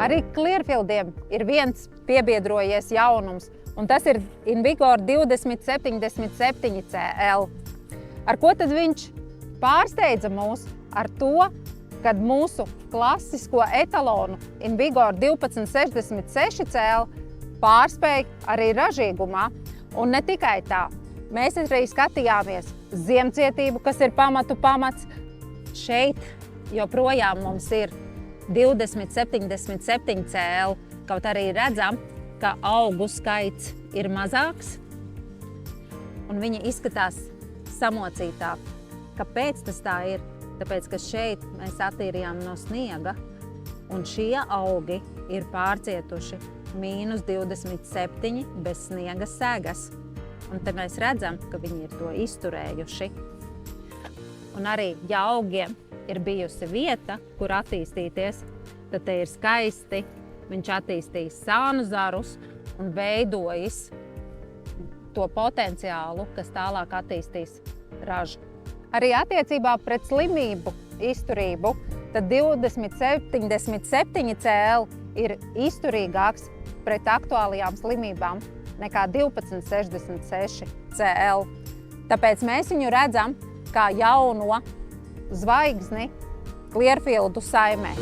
Arī Clearfieldiem ir viens piebiedrojies jaunums, un tas ir Invigor 2077CL. Ar ko tad viņš pārsteidza mūs? Ar to, kad mūsu klasisko etalonu Invigor 1266CL pārspēja arī ražīgumā. Un ne tikai tā, mēs arī skatījāmies ziemcietību, kas ir pamatu pamats. Šeit joprojām mums ir 2077CL, kaut arī redzam, ka augu skaits ir mazāks un viņi izskatās samocītāk. Kāpēc tas tā ir? Tāpēc, ka šeit mēs attīrījām no sniega un šie augi ir pārcietuši -27 bez sniega segas. Un te mēs redzam, ka viņi ir to izturējuši. Un arī, ja augiem ir bijusi vieta, kur attīstīties, tad te ir skaisti. Viņš attīstīs sānu zarus un veidojis to potenciālu, kas tālāk attīstīs ražu. Arī attiecībā pret slimību izturību, tad 2077CL ir izturīgāks pret aktuālajām slimībām nekā 1266CL. Tāpēc mēs viņu redzam kā jauno zvaigzni Clearfieldu saimē.